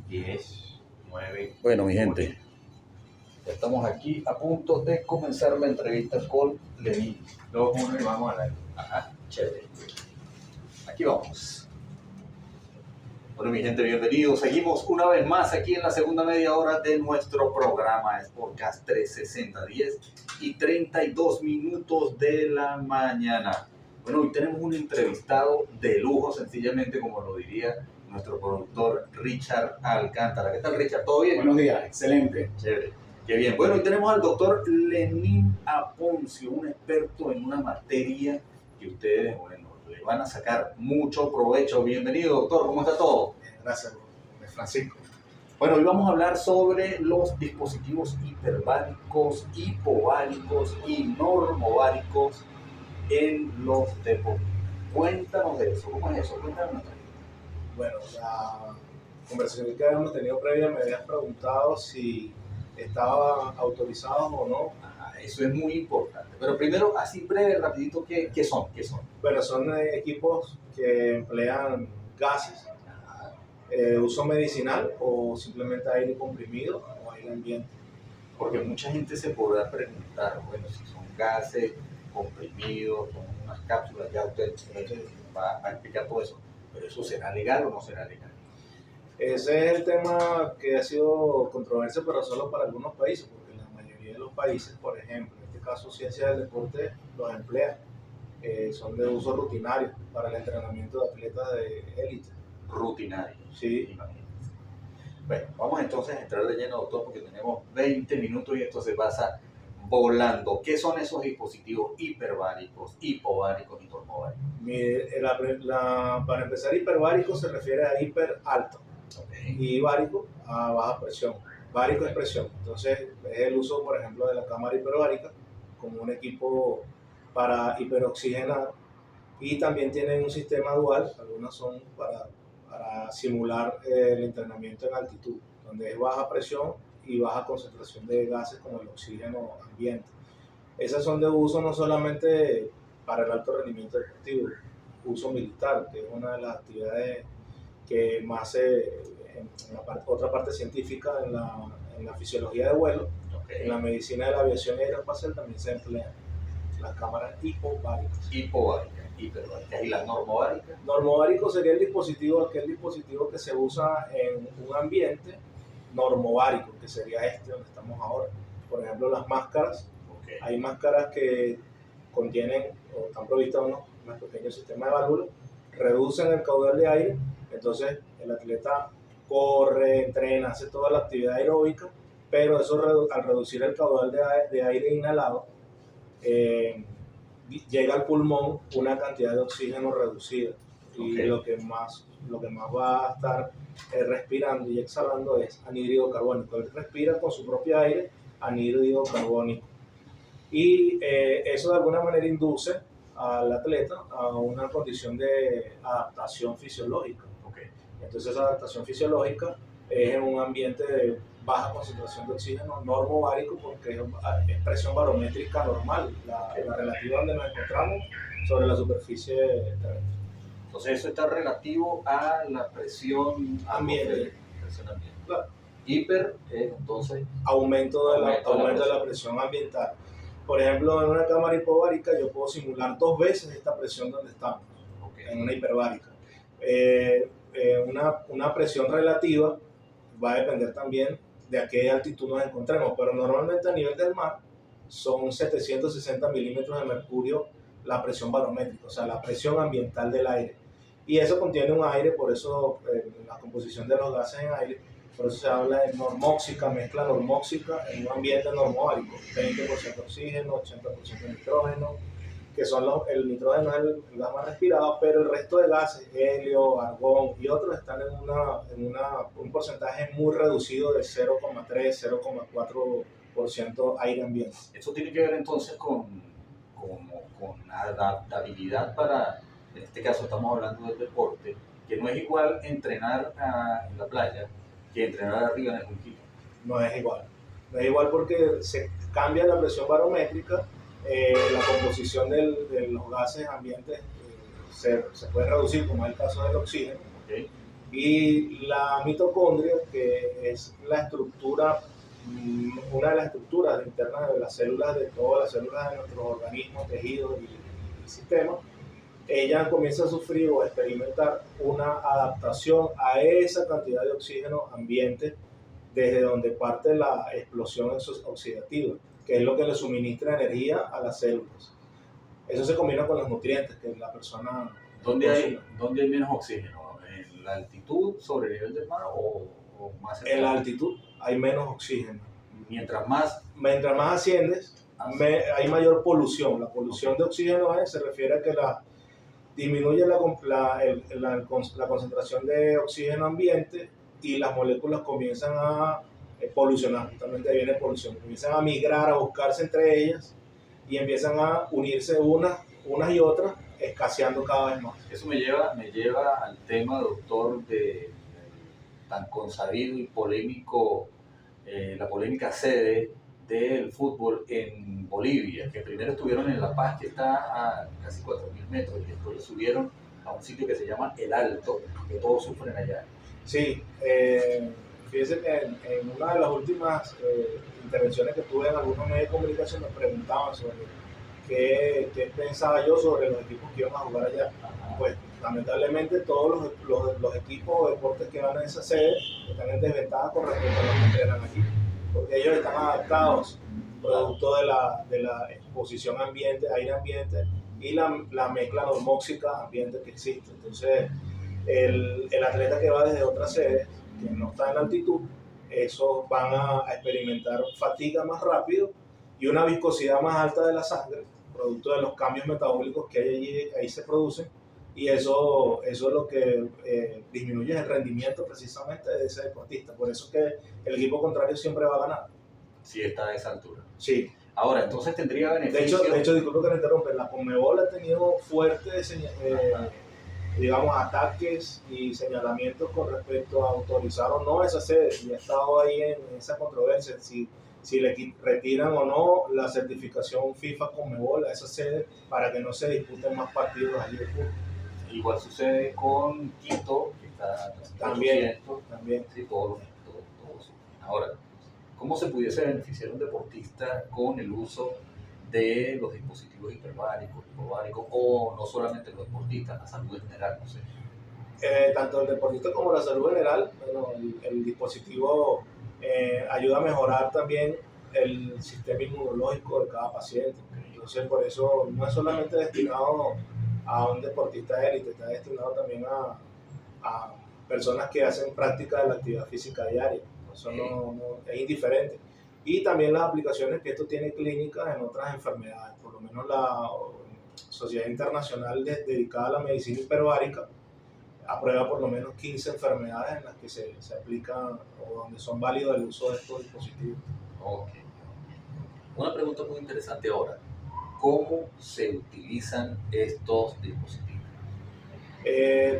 10, 9. Bueno, mi gente, estamos aquí a punto de comenzar la entrevista con Lenín. 2, 1 y vamos a la. Ajá, chévere. Aquí vamos. Bueno, mi gente, bienvenidos. Seguimos una vez más aquí en la segunda media hora de nuestro programa Sportcast 360, 10 y 32 minutos de la mañana. Bueno, hoy tenemos un entrevistado de lujo, sencillamente, como lo diría nuestro productor Richard Alcántara. ¿Qué tal, Richard? ¿Todo bien? Buenos días, excelente. Chévere. Qué bien. Bueno, hoy tenemos al doctor Lenín Aponcio, un experto en una materia que ustedes, bueno, le van a sacar mucho provecho. Bienvenido, doctor. ¿Cómo está todo? Gracias, Francisco. Bueno, hoy vamos a hablar sobre los dispositivos hiperbáricos, hipováricos y normováricos en los deportes. Cuéntanos de eso. ¿Cómo es eso? Cuéntanos. Bueno, la conversación que habíamos tenido previa me habías preguntado si estaban autorizados o no. Eso es muy importante. Pero primero, así breve, rapidito, ¿qué son? Bueno, son equipos que emplean gases, uso medicinal o simplemente aire comprimido o aire ambiente. Porque mucha gente se podrá preguntar, bueno, si son gases comprimidos, son unas cápsulas, ya usted va a explicar todo eso. Pero ¿eso será legal o no será legal? Ese es el tema que ha sido controversia, pero solo para algunos países, porque la mayoría de los países, por ejemplo, en este caso Ciencia del Deporte, los emplean. Son de uso rutinario para el entrenamiento de atletas de élite. Rutinario. Sí. Imagínate. Bueno, vamos entonces a entrar de lleno, doctor, porque tenemos 20 minutos y esto se pasa volando. ¿Qué son esos dispositivos hiperbáricos, hipováricos y normováricos? Para empezar, hiperbárico se refiere a hiper alto. Okay. Y bárico a baja presión. Bárico es presión. Entonces es el uso, por ejemplo, de la cámara hiperbárica como un equipo para hiperoxigenar, y también tienen un sistema dual. Algunas son para simular el entrenamiento en altitud, donde es baja presión y baja concentración de gases como el oxígeno ambiente. Esas son de uso no solamente para el alto rendimiento deportivo, uso militar, que es una de las actividades que más en otra parte científica, en la fisiología de vuelo, en la medicina de la aviación aeroespacial también se emplean las cámaras hipováricas. Hipováricas, hiperbáricas. ¿Y las normováricas? Normovárico sería aquel dispositivo que se usa en un ambiente normovárico, que sería donde estamos ahora. Por ejemplo, las máscaras. Okay. Hay máscaras que contienen o están provistas de unos pequeños sistemas de válvulas, reducen el caudal de aire. Entonces el atleta corre, entrena, hace toda la actividad aeróbica, pero eso al reducir el caudal de aire inhalado, llega al pulmón una cantidad de oxígeno reducida. Y okay, lo que más va a estar respirando y exhalando es anhídrido carbónico. Él respira con su propio aire anhídrido carbónico. Y eso de alguna manera induce al atleta a una condición de adaptación fisiológica. Okay. Entonces esa adaptación fisiológica es en un ambiente de baja concentración de oxígeno normovárico, porque es presión barométrica normal, la relativa donde nos encontramos sobre la superficie terrestre. Entonces eso está relativo a la presión ambiente. Claro. Hiper entonces aumento de la presión ambiental. Por ejemplo, en una cámara hipovárica yo puedo simular 2 veces esta presión donde estamos, okay, en una hiperbárica. Una presión relativa va a depender también de a qué altitud nos encontremos, pero normalmente a nivel del mar son 760 milímetros de mercurio la presión barométrica, o sea, la presión ambiental del aire. Y eso contiene un aire, por eso la composición de los gases en aire, por eso se habla de normóxica, mezcla normóxica en un ambiente normovárico, 20% oxígeno, 80% nitrógeno, que son el nitrógeno es el gas más respirado, pero el resto de gases, helio, argón y otros, están en un porcentaje muy reducido de 0,3, 0,4% aire ambiente. Eso tiene que ver entonces con adaptabilidad para, en este caso estamos hablando del deporte, que no es igual entrenar en la playa que entrenar arriba en el junquillo. No es igual porque se cambia la presión barométrica, la composición de los gases ambientes se puede reducir, como es el caso del oxígeno, okay, Y la mitocondria, que es la estructura, una de las estructuras internas de las células, de todas las células de nuestros organismos, tejidos y sistemas, ella comienza a sufrir o a experimentar una adaptación a esa cantidad de oxígeno ambiente desde donde parte la explosión oxidativa, que es lo que le suministra energía a las células. Eso se combina con los nutrientes que la persona ¿Dónde consume. hay menos oxígeno? ¿En la altitud, sobre el nivel del mar o más En la altitud hay menos oxígeno. Mientras más Mientras más asciendes, hay mayor polución. La polución de oxígeno se refiere a que disminuye la concentración de oxígeno ambiente y las moléculas comienzan a polucionar. Justamente ahí viene polución. Comienzan a migrar, a buscarse entre ellas y empiezan a unirse unas y otras, escaseando cada vez más. Eso me lleva al tema, doctor, de tan consabido y polémico, la polémica sede del fútbol en Bolivia, que primero estuvieron en La Paz, que está a casi 4.000 metros, y después lo subieron a un sitio que se llama El Alto, que todos sufren allá. Sí, fíjese que en una de las últimas intervenciones que tuve en algunos medios de comunicación me preguntaban sobre qué pensaba yo sobre los equipos que iban a jugar allá. Pues lamentablemente todos los equipos o deportes que van a esa sede están en desventaja con respecto a los que entrenan aquí, porque ellos están adaptados producto de la exposición ambiente, aire ambiente y la mezcla normóxica ambiente que existe. Entonces el atleta que va desde otra sede, que no está en altitud, esos van a experimentar fatiga más rápido y una viscosidad más alta de la sangre, producto de los cambios metabólicos que ahí se producen, y eso es lo que disminuye el rendimiento precisamente de ese deportista. Por eso que el equipo contrario siempre va a ganar. Si está a esa altura. Sí. Ahora, entonces tendría beneficio. De hecho, disculpe que me interrumpa, la Conmebol ha tenido fuertes digamos, ataques y señalamientos con respecto a autorizar o no esa sede, y ha estado ahí en esa controversia, si le retiran o no la certificación FIFA Conmebol a esa sede para que no se disputen más partidos allí de fútbol. Igual sucede con Quito, que está También. Sí, todos. Ahora, ¿cómo se pudiese beneficiar un deportista con el uso de los dispositivos hiperbáricos, o no solamente los deportistas, la salud en general? No sé. Tanto el deportista como la salud general, bueno, el dispositivo ayuda a mejorar también el sistema inmunológico de cada paciente. Entonces, por eso no es solamente destinado a un deportista élite, está destinado también a personas que hacen práctica de la actividad física diaria. Eso no es indiferente. Y también las aplicaciones que esto tiene clínicas en otras enfermedades. Por lo menos la Sociedad Internacional dedicada a la medicina hiperbárica aprueba por lo menos 15 enfermedades en las que se aplican o donde son válidos el uso de estos dispositivos. Ok. Una pregunta muy interesante ahora. ¿Cómo se utilizan estos dispositivos?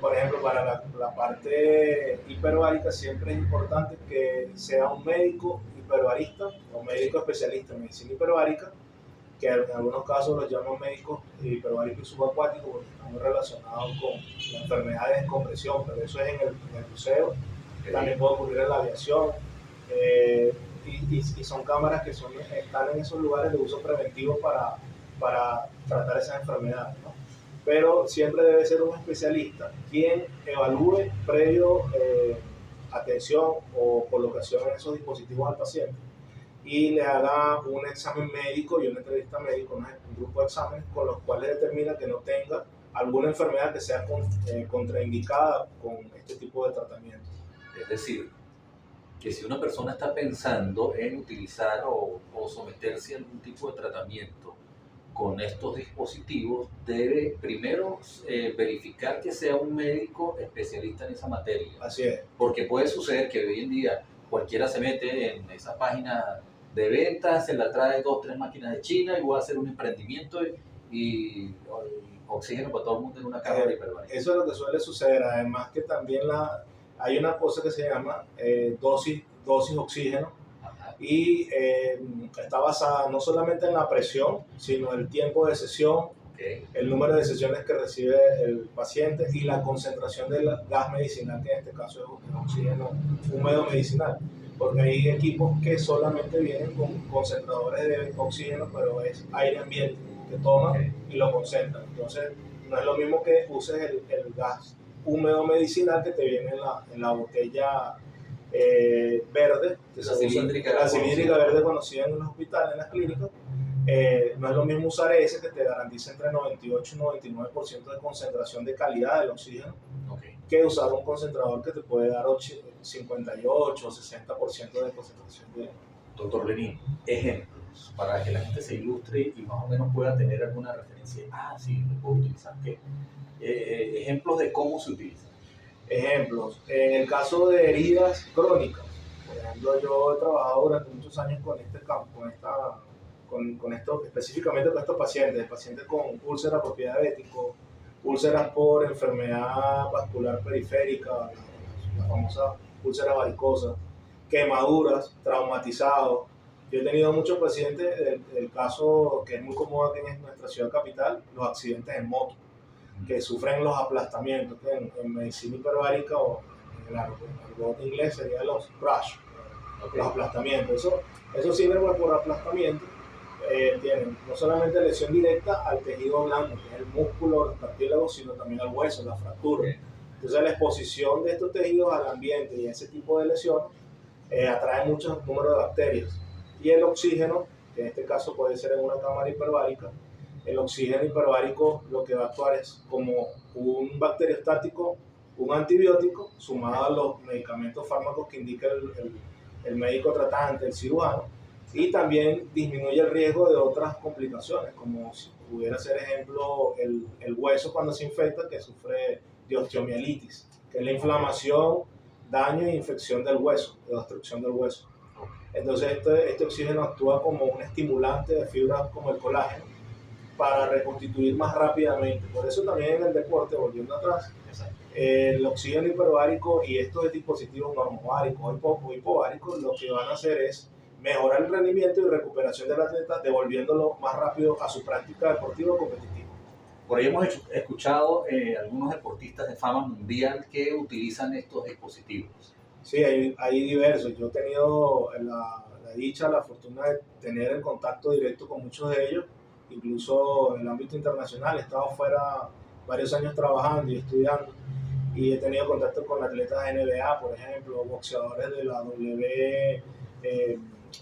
Por ejemplo, para la parte hiperbárica siempre es importante que sea un médico hiperbarista o un médico especialista en medicina hiperbárica, que en algunos casos los llaman médicos hiperbáricos y subacuáticos porque están relacionados con las enfermedades de compresión, pero eso es en el buceo, también puede ocurrir en la aviación, y son cámaras que están en esos lugares de uso preventivo para tratar esas enfermedades, ¿no? Pero siempre debe ser un especialista quien evalúe previo atención o colocación en esos dispositivos al paciente y le haga un examen médico y una entrevista médica, un grupo de exámenes con los cuales determina que no tenga alguna enfermedad que sea contraindicada con este tipo de tratamiento. Es decir, que si una persona está pensando en utilizar o someterse a algún tipo de tratamiento con estos dispositivos, debe primero verificar que sea un médico especialista en esa materia. Así es. Porque puede suceder que hoy en día cualquiera se mete en esa página de ventas, se la trae 2 o 3 máquinas de China y voy a hacer un emprendimiento y oxígeno para todo el mundo en una cámara hiperbárica. Eso es lo que suele suceder. Además que también hay una cosa que se llama dosis oxígeno. Y está basada no solamente en la presión, sino en el tiempo de sesión el número de sesiones que recibe el paciente y la concentración del gas medicinal, que en este caso es oxígeno húmedo medicinal, porque hay equipos que solamente vienen con concentradores de oxígeno, pero es aire ambiente que toma y lo concentra. Entonces no es lo mismo que uses el gas húmedo medicinal que te viene en la botella verde, que la cilíndrica verde conocida en los hospitales, en las clínicas. No es lo mismo usar ese que te garantiza entre 98 y 99% de concentración de calidad del oxígeno, que usar un concentrador que te puede dar 58 o 60% de concentración de... Doctor Lenín, ejemplos para que la gente se ilustre y más o menos pueda tener alguna referencia. Sí, lo puedo utilizar. ¿Qué? Ejemplos de cómo se utiliza. Ejemplos, en el caso de heridas crónicas, por ejemplo, yo he trabajado durante muchos años con este campo, con esto, específicamente con estos pacientes con úlceras por pie diabético, úlceras por enfermedad vascular periférica, la famosa úlcera varicosa, quemaduras, traumatizados. Yo he tenido muchos pacientes, el caso que es muy común aquí en nuestra ciudad capital, los accidentes en moto, que sufren los aplastamientos, que en medicina hiperbárica o en el argot inglés serían los crash, los aplastamientos. Eso sirve por aplastamiento. Tienen no solamente lesión directa al tejido blando, que es el músculo, los cartílagos, sino también al hueso, la fractura. Entonces la exposición de estos tejidos al ambiente y ese tipo de lesiones atrae muchos números de bacterias. Y el oxígeno, que en este caso puede ser en una cámara hiperbárica, el oxígeno hiperbárico lo que va a actuar es como un bacteriostático, un antibiótico, sumado a los medicamentos fármacos que indica el médico tratante, el cirujano, y también disminuye el riesgo de otras complicaciones, como si pudiera ser ejemplo el hueso cuando se infecta, que sufre de osteomielitis, que es la inflamación, daño e infección del hueso, de obstrucción del hueso. Entonces este oxígeno actúa como un estimulante de fibras como el colágeno para reconstituir más rápidamente. Por eso también en el deporte, volviendo atrás, el oxígeno hiperbárico y estos dispositivos normobáricos o hipováricos lo que van a hacer es mejorar el rendimiento y recuperación del atleta, devolviéndolo más rápido a su práctica deportiva o competitiva. Por ahí hemos escuchado algunos deportistas de fama mundial que utilizan estos dispositivos. Sí, hay diversos. Yo he tenido la dicha, la fortuna de tener el contacto directo con muchos de ellos, incluso en el ámbito internacional. He estado fuera varios años trabajando y estudiando, y he tenido contacto con atletas de NBA, por ejemplo, boxeadores de la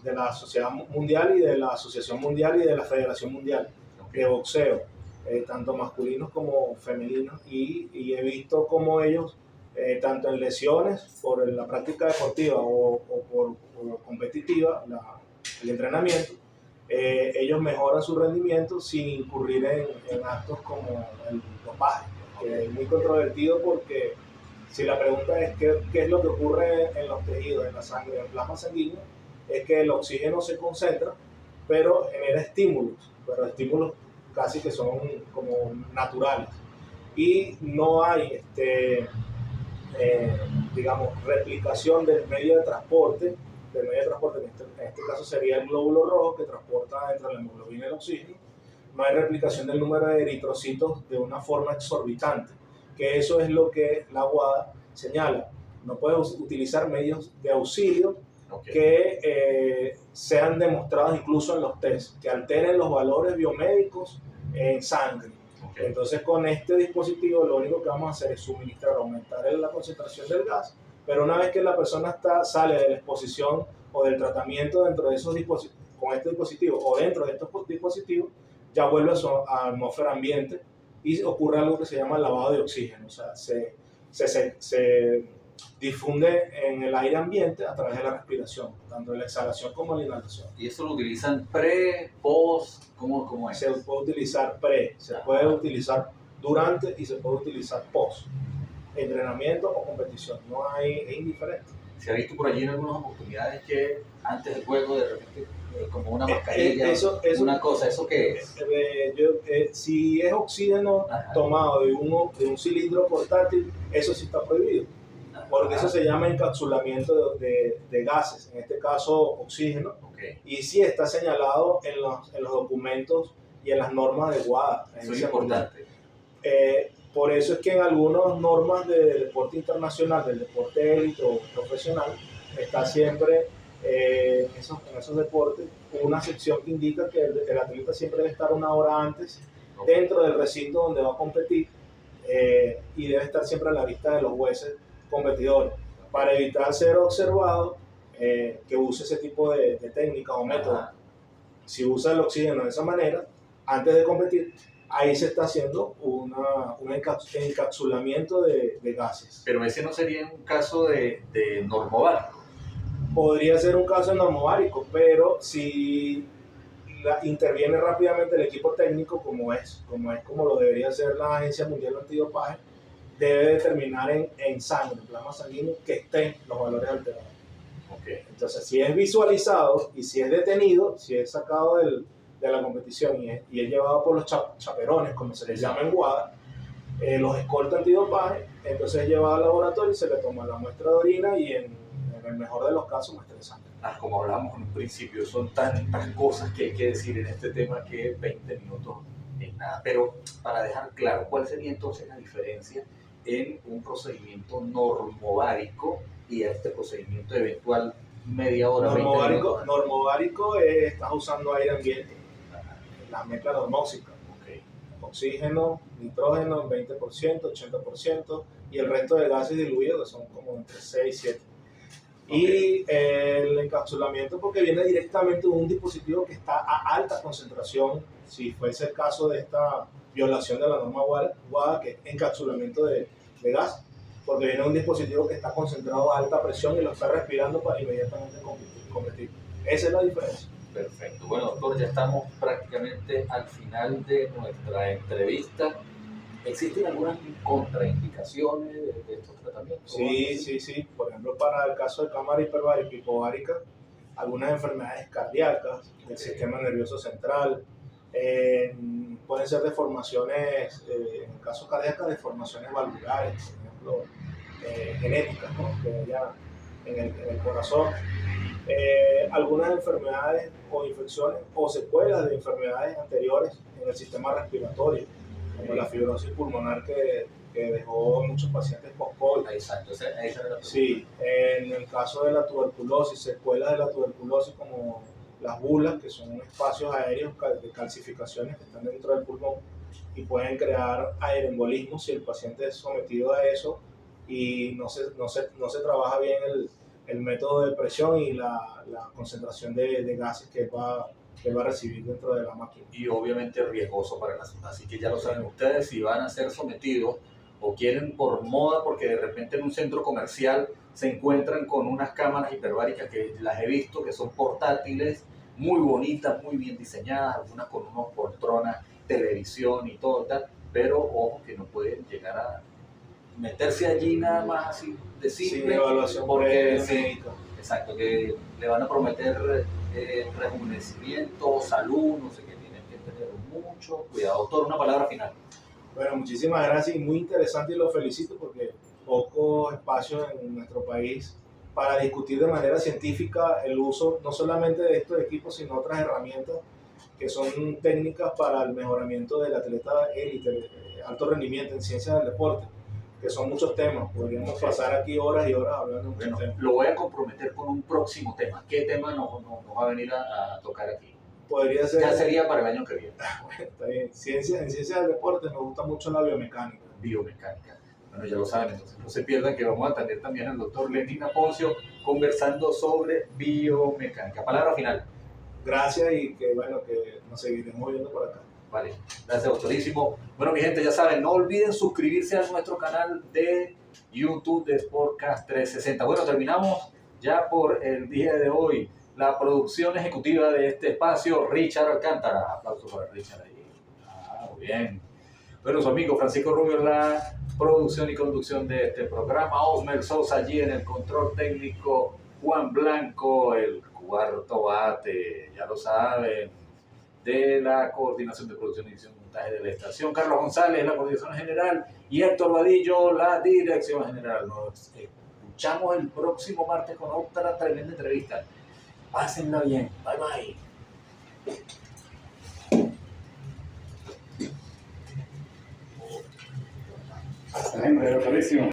de la Sociedad Mundial y de la Asociación Mundial y de la Federación Mundial de Boxeo, tanto masculinos como femeninos, y he visto cómo ellos, tanto en lesiones por la práctica deportiva o por competitiva, el entrenamiento, ellos mejoran su rendimiento sin incurrir en actos como el dopaje, que es muy controvertido, porque si la pregunta es qué es lo que ocurre en los tejidos, en la sangre, en el plasma sanguíneo, es que el oxígeno se concentra, pero genera estímulos, pero estímulos casi que son como naturales, y no hay digamos, replicación del medio de transporte, en este caso sería el glóbulo rojo que transporta entre la hemoglobina y el oxígeno. No hay replicación del número de eritrocitos de una forma exorbitante, que eso es lo que la WADA señala. No puedes utilizar medios de auxilio que sean demostrados incluso en los test, que alteren los valores biomédicos en sangre. Entonces con este dispositivo lo único que vamos a hacer es suministrar, aumentar la concentración del gas, pero una vez que la persona sale de la exposición o del tratamiento dentro de esos dispositivos, con este dispositivo o dentro de estos dispositivos, ya vuelve a su atmósfera ambiente y ocurre algo que se llama lavado de oxígeno. O sea, se difunde en el aire ambiente a través de la respiración, tanto en la exhalación como en la inhalación. ¿Y eso lo utilizan pre, post? ¿Cómo es? Se puede utilizar pre, se puede utilizar durante y se puede utilizar post. Entrenamiento o competición, es indiferente. Se ha visto por allí en algunas oportunidades que antes del juego de repente como una mascarilla, una cosa, ¿eso qué es? Si es oxígeno tomado de un cilindro portátil, eso sí está prohibido, porque eso se llama encapsulamiento de gases, en este caso oxígeno, y sí está señalado en los documentos y en las normas de WADA. Eso es importante. Por eso es que en algunas normas de deporte internacional, del deporte élite o profesional, está siempre en esos deportes una sección que indica que el atleta siempre debe estar una hora antes dentro del recinto donde va a competir y debe estar siempre a la vista de los jueces competidores para evitar ser observado que use ese tipo de técnicas o métodos. Si usa el oxígeno de esa manera, antes de competir, ahí se está haciendo un encapsulamiento de gases. Pero ese no sería un caso de normoválvico. Podría ser un caso de normovárico, pero si interviene rápidamente el equipo técnico, como lo debería hacer la Agencia Mundial Antidopaje, debe determinar en sangre, en plasma sanguíneo, que estén los valores alterados. Okay. Entonces, si es visualizado y si es detenido, si es sacado de la competición y es llevado por los chaperones, como se les llama en WADA, los escolta antidopaje, entonces es llevado al laboratorio y se le toma la muestra de orina y en el mejor de los casos muestra de sangre. Como hablamos en un principio, son tantas cosas que hay que decir en este tema que 20 minutos es nada. Pero para dejar claro, ¿cuál sería entonces la diferencia en un procedimiento normovárico y este procedimiento eventual media hora, 20 minutos? Normovárico estás usando aire ambiente, la mezcla normóxica. Okay. Oxígeno, nitrógeno, 20%, 80%, y el resto de gases diluidos, que son como entre 6 y 7. Okay. Y el encapsulamiento, porque viene directamente de un dispositivo que está a alta concentración, si fuese el caso de esta violación de la norma WADA, que es encapsulamiento de gas, porque viene un dispositivo que está concentrado a alta presión y lo está respirando para inmediatamente competir. Esa es la diferencia. Perfecto. Bueno, doctor, ya estamos prácticamente al final de nuestra entrevista. ¿Existen algunas contraindicaciones de estos tratamientos? Sí. Por ejemplo, para el caso de cámara hiperbárica y hipovárica, algunas enfermedades cardíacas del sistema nervioso central, pueden ser deformaciones, en el caso cardíaco, deformaciones valvulares, por ejemplo, genéticas, ¿no? Que haya en el corazón. Algunas enfermedades o infecciones o secuelas de enfermedades anteriores en el sistema respiratorio, como la fibrosis pulmonar que dejó muchos pacientes post-COVID. Exacto, esa era la pregunta. Sí, en el caso de la tuberculosis, secuelas de la tuberculosis como las bulas, que son espacios aéreos de calcificaciones que están dentro del pulmón y pueden crear aeroembolismo si el paciente es sometido a eso y no se trabaja bien el método de presión y la concentración de gases que va a recibir dentro de la máquina. Y obviamente riesgoso para la salud. Así que ya lo saben ustedes, si van a ser sometidos o quieren por moda, porque de repente en un centro comercial se encuentran con unas cámaras hiperbáricas que las he visto, que son portátiles, muy bonitas, muy bien diseñadas, algunas con unos poltronas, televisión y todo tal, pero ojo que no pueden llegar a meterse allí nada más así de simple. Sin evaluación porque médica. Exacto, que le van a prometer rejuvenecimiento, salud, no sé qué, tienen que tener mucho cuidado. Doctor, una palabra final. Bueno, muchísimas gracias y muy interesante y lo felicito porque poco espacio en nuestro país para discutir de manera científica el uso no solamente de estos equipos, sino otras herramientas que son técnicas para el mejoramiento del atleta élite, alto rendimiento en ciencias del deporte, que son muchos temas. Podríamos pasar aquí horas y horas hablando de muchos temas. Lo voy a comprometer con un próximo tema. ¿Qué tema nos va a venir a tocar aquí? Podría ser... Ya sería para el año que viene. Bueno, está bien. En ciencias del deporte me gusta mucho la biomecánica. Biomecánica. Bueno, ya lo saben, entonces no se pierdan que vamos a tener también al doctor Lenín Aponcio conversando sobre biomecánica. Palabra final. Gracias y que nos seguiremos viendo por acá. Vale, gracias doctorísimo. Bueno, mi gente, ya saben, no olviden suscribirse a nuestro canal de YouTube de Sportcast 360. Bueno, terminamos ya por el día de hoy. La producción ejecutiva de este espacio, Richard Alcántara. Aplausos para Richard ahí. Muy bien. Bueno, su amigo Francisco Rubio en la producción y conducción de este programa. Osmer Sosa allí en el control técnico. Juan Blanco, el cuarto bate, ya lo saben, de la coordinación de producción, edición y montaje de la estación. Carlos González, la coordinación general. Y Héctor Vadillo, la dirección general. Nos escuchamos el próximo martes con otra tremenda entrevista. Pásenla bien. Bye, bye. Excelente, doctorísimo.